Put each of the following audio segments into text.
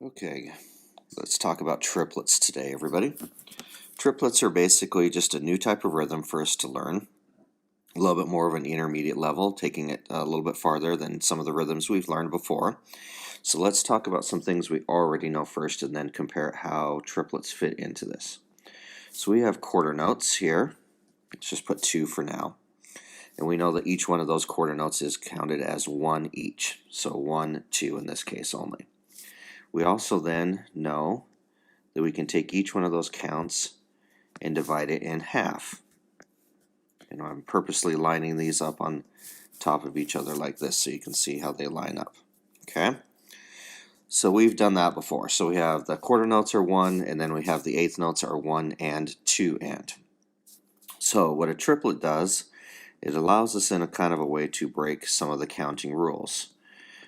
Okay, let's talk about triplets today, everybody. Triplets are basically just a new type of rhythm for us to learn. A little bit more of an intermediate level, taking it a little bit farther than some of the rhythms we've learned before. So let's talk about some things we already know first and then compare how triplets fit into this. So we have quarter notes here. Let's just put 2 for now. And we know that each one of those quarter notes is counted as 1 each. So 1, 2 in this case only. We also then know that we can take each one of those counts and divide it in half. And I'm purposely lining these up on top of each other like this so you can see how they line up. Okay? So we've done that before. So we have the quarter notes are 1, and then we have the eighth notes are 1 and 2 and. So what a triplet does, it allows us in a kind of a way to break some of the counting rules.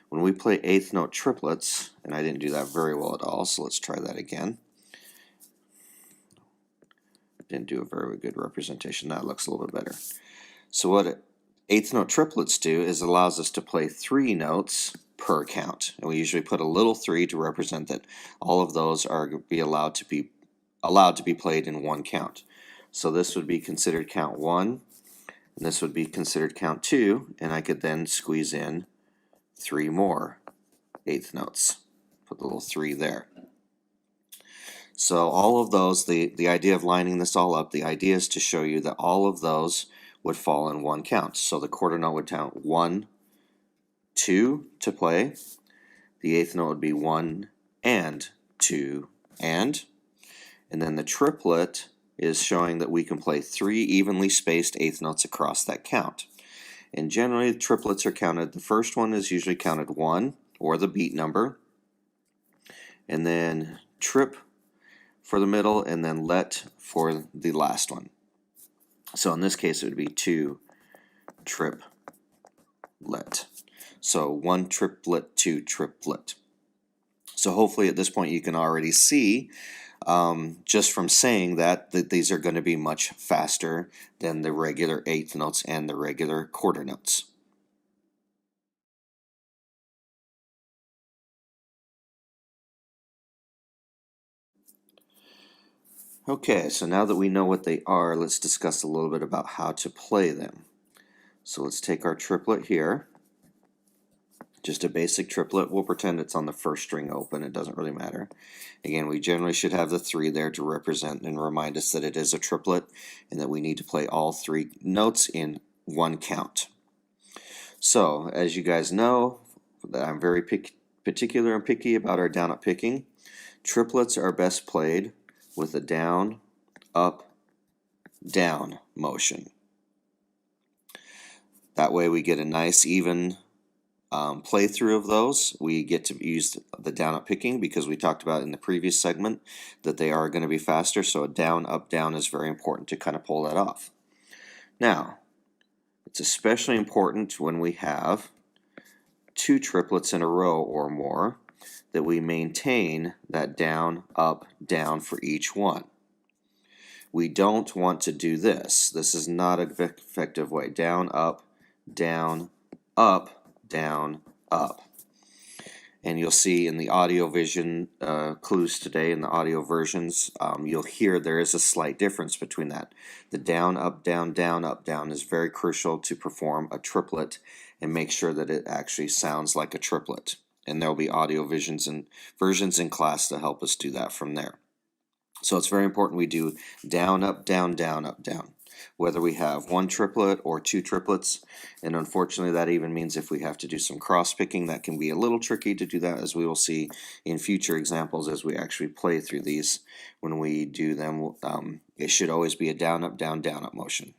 When we play eighth note triplets, and I didn't do that very well at all, so let's try that again. Didn't do a very good representation. That looks a little bit better. So what eighth note triplets do is allows us to play 3 notes per count, and we usually put a little 3 to represent that all of those are allowed to be played in one count. So this would be considered count 1, and this would be considered count 2, and I could then squeeze in 3 more eighth notes. Put the little 3 there. So all of those, the idea of lining this all up, the idea is to show you that all of those would fall in one count. So the quarter note would count 1, 2 to play. The eighth note would be 1 and 2 and then the triplet is showing that we can play 3 evenly spaced eighth notes across that count. And generally, the triplets are counted. The first one is usually counted 1, or the beat number, and then trip for the middle, and then let for the last one. So in this case, it would be 2 trip let. So 1 triplet, 2 triplet. So hopefully at this point you can already see, just from saying that these are going to be much faster than the regular eighth notes and the regular quarter notes. Okay, so now that we know what they are, let's discuss a little bit about how to play them. So let's take our triplet here. Just a basic triplet. We'll pretend it's on the first string open. It doesn't really matter. Again, we generally should have the 3 there to represent and remind us that it is a triplet and that we need to play all 3 notes in one count. So, as you guys know, that I'm very particular and picky about our down-up picking. Triplets are best played with a down, up, down motion. That way we get a nice even playthrough of those. We get to use the down up picking because we talked about in the previous segment that they are going to be faster, so a down up down is very important to kind of pull that off. Now it's especially important when we have 2 triplets in a row or more that we maintain that down up down for each one. We don't want to do this. This is not an effective way. Down up down up down, up. And you'll see in the audio vision clues today, in the audio versions, you'll hear there is a slight difference between that. The down, up, down is very crucial to perform a triplet and make sure that it actually sounds like a triplet. And there'll be audio versions in class to help us do that from there. So it's very important we do down, up, down, up, down. Whether we have 1 triplet or 2 triplets, and unfortunately that even means if we have to do some cross picking, that can be a little tricky to do that, as we will see in future examples as we actually play through these. When we do them, it should always be a down up motion.